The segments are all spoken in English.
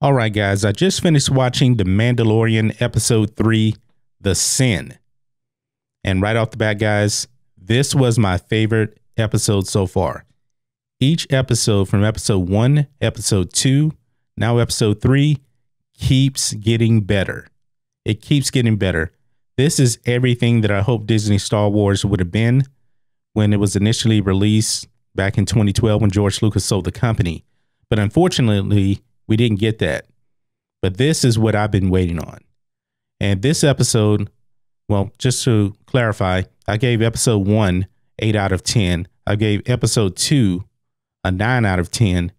All right, guys, I just finished watching The Mandalorian Episode 3, The Sin. And right off the bat, guys, this was my favorite episode so far. Each episode from episode 1, episode 2, now episode 3 keeps getting better. It keeps getting better. This is everything that I hope Disney Star Wars would have been when it was initially released back in 2012 when George Lucas sold the company. But unfortunately, we didn't get that. But this is what I've been waiting on. And this episode, well, just to clarify, I gave episode 1 8 out of 10. I gave episode 2 a 9 out of 10.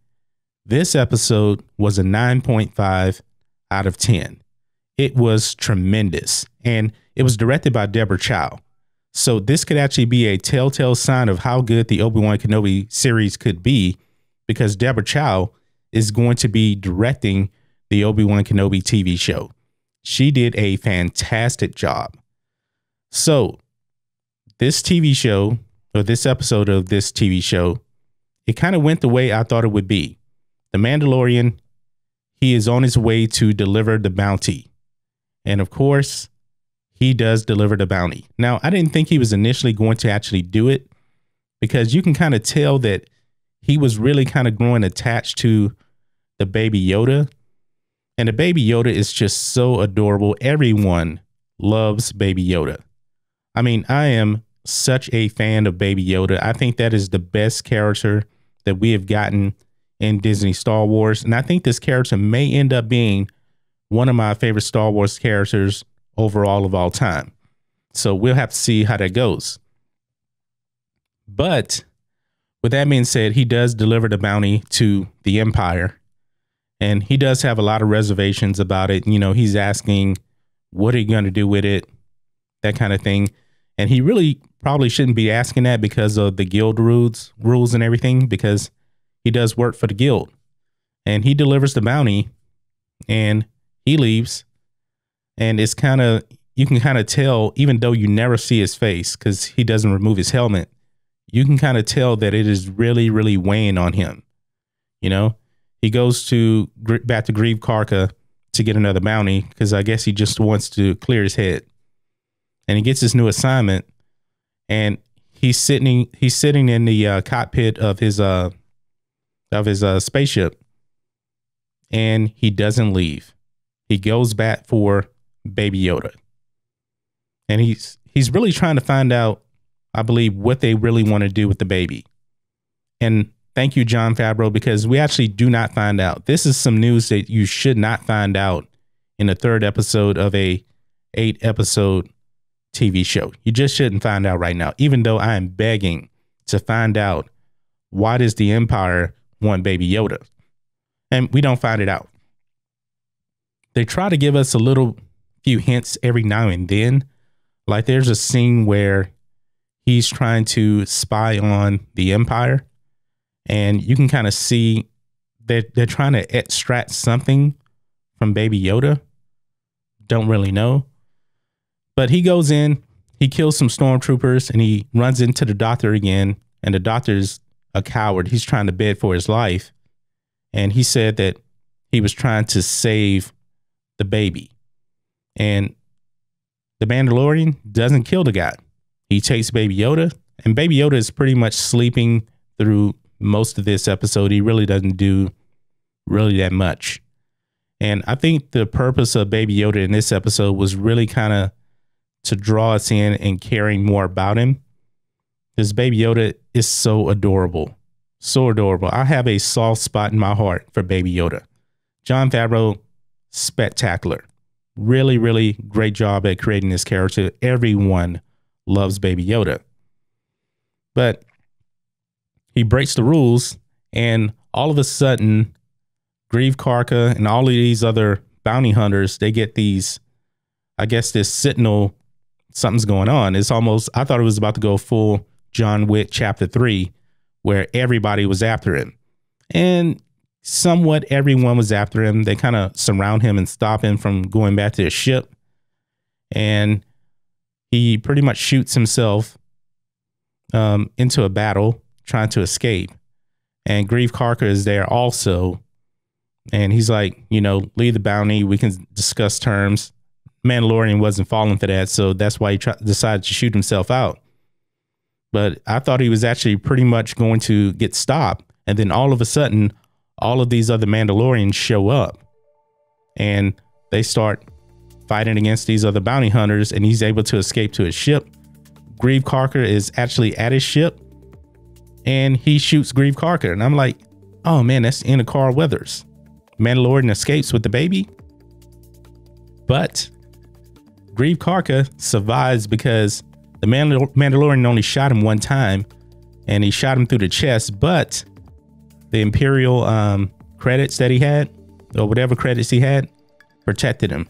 This episode was a 9.5 out of 10. It was tremendous. And it was directed by Deborah Chow. So this could actually be a telltale sign of how good the Obi-Wan Kenobi series could be, because Deborah Chow is going to be directing the Obi-Wan Kenobi TV show. She did a fantastic job. So this TV show, or this episode of this TV show, it kind of went the way I thought it would be. The Mandalorian, he is on his way to deliver the bounty. And of course, he does deliver the bounty. Now, I didn't think he was initially going to actually do it, because you can kind of tell that he was really kind of growing attached to the Baby Yoda. And the Baby Yoda is just so adorable. Everyone loves Baby Yoda. I mean, I am such a fan of Baby Yoda. I think that is the best character that we have gotten in Disney Star Wars. And I think this character may end up being one of my favorite Star Wars characters overall of all time. So we'll have to see how that goes. But with that being said, he does deliver the bounty to the Empire. And he does have a lot of reservations about it. You know, he's asking, what are you going to do with it? That kind of thing. And he really probably shouldn't be asking that because of the guild rules and everything, because he does work for the guild. And he delivers the bounty and he leaves. And it's kind of, you can kind of tell, even though you never see his face because he doesn't remove his helmet, you can kind of tell that it is really, really weighing on him. You know, he goes back to Greef Karga to get another bounty because I guess he just wants to clear his head. And he gets his new assignment, and he's sitting in the cockpit of his spaceship, and he doesn't leave. He goes back for Baby Yoda. And he's really trying to find out, I believe, what they really want to do with the baby. And thank you, Jon Favreau, because we actually do not find out. This is some news that you should not find out in the 3rd episode of a 8-episode TV show. You just shouldn't find out right now, even though I am begging to find out, why does the Empire want Baby Yoda? And we don't find it out. They try to give us a few hints every now and then. Like there's a scene where he's trying to spy on the Empire, and you can kind of see that they're trying to extract something from Baby Yoda. Don't really know. But he goes in, he kills some stormtroopers, and he runs into the doctor again. And the doctor's a coward. He's trying to beg for his life. And he said that he was trying to save the baby. And the Mandalorian doesn't kill the guy. He takes Baby Yoda, and Baby Yoda is pretty much sleeping through most of this episode. He really doesn't do really that much. And I think the purpose of Baby Yoda in this episode was really kind of to draw us in and caring more about him. Because Baby Yoda is so adorable. So adorable. I have a soft spot in my heart for Baby Yoda. Jon Favreau, spectacular. Really, really great job at creating this character. Everyone loves Baby Yoda. But he breaks the rules, and all of a sudden, Greef Karga and all of these other bounty hunters, they get these, I guess, this sentinel, something's going on. It's almost, I thought it was about to go full John Wick Chapter 3, where everybody was after him. And somewhat everyone was after him. They kind of surround him and stop him from going back to his ship. And he pretty much shoots himself into a battle trying to escape. And Greef Karga is there also. And he's like, you know, leave the bounty. We can discuss terms. Mandalorian wasn't falling for that. So that's why he decided to shoot himself out. But I thought he was actually pretty much going to get stopped. And then all of a sudden, all of these other Mandalorians show up. And they start fighting against these other bounty hunters. And he's able to escape to his ship. Greef Karga is actually at his ship. And he shoots Greef Karga. And I'm like, oh man, that's the end of Carl Weathers. Mandalorian escapes with the baby. But Greef Karga survives because the Mandalorian only shot him one time. And he shot him through the chest. But the Imperial credits that he had, or whatever credits he had, protected him.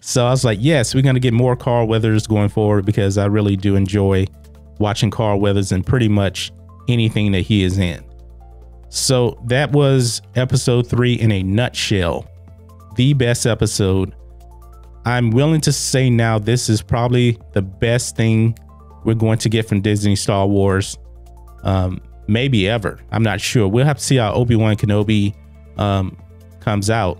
So I was like, yes, we're going to get more Carl Weathers going forward, because I really do enjoy watching Carl Weathers in pretty much anything that he is in. So that was episode 3 in a nutshell. The best episode. I'm willing to say now this is probably the best thing we're going to get from Disney Star Wars. Maybe ever. I'm not sure. We'll have to see how Obi-Wan Kenobi comes out.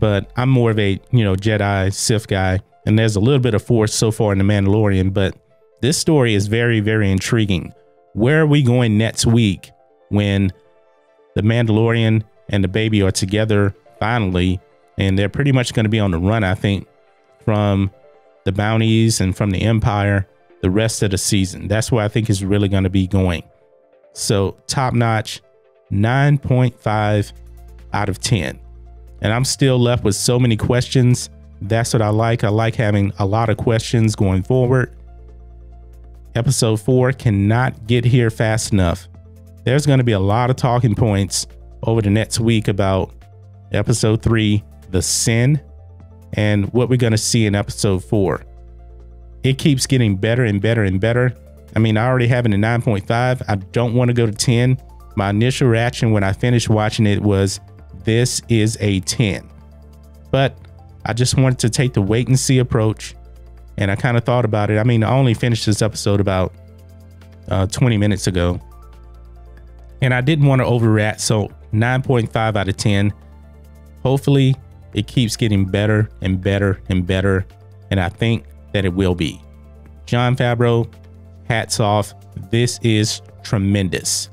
But I'm more of a, you know, Jedi Sith guy. And there's a little bit of Force so far in The Mandalorian. But this story is very, very intriguing. Where are we going next week when the Mandalorian and the baby are together finally? And they're pretty much going to be on the run, I think, from the bounties and from the Empire the rest of the season. That's where I think is really going to be going. So top notch, 9.5 out of 10. And I'm still left with so many questions. That's what I like. I like having a lot of questions going forward. Episode 4 cannot get here fast enough. There's going to be a lot of talking points over the next week about episode 3, the sin, and what we're going to see in episode 4. It keeps getting better and better and better. I mean, I already have it at 9.5. I don't want to go to 10. My initial reaction when I finished watching it was, this is a 10. But I just wanted to take the wait and see approach. And I kind of thought about it. I mean, I only finished this episode about 20 minutes ago. And I didn't want to overreact. So 9.5 out of 10. Hopefully it keeps getting better and better and better. And I think that it will be. Jon Favreau, hats off. This is tremendous.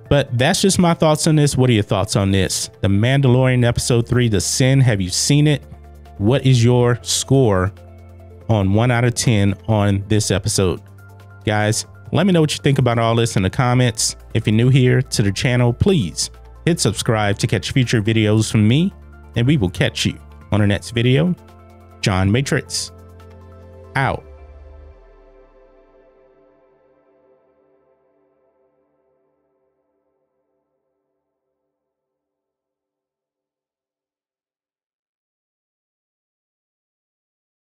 But that's just my thoughts on this. What are your thoughts on this? The Mandalorian episode 3, The Sin. Have you seen it? What is your score on 1 out of 10 on this episode? Guys, let me know what you think about all this in the comments. If you're new here to the channel, please hit subscribe to catch future videos from me. And we will catch you on the next video. John Matrix, out.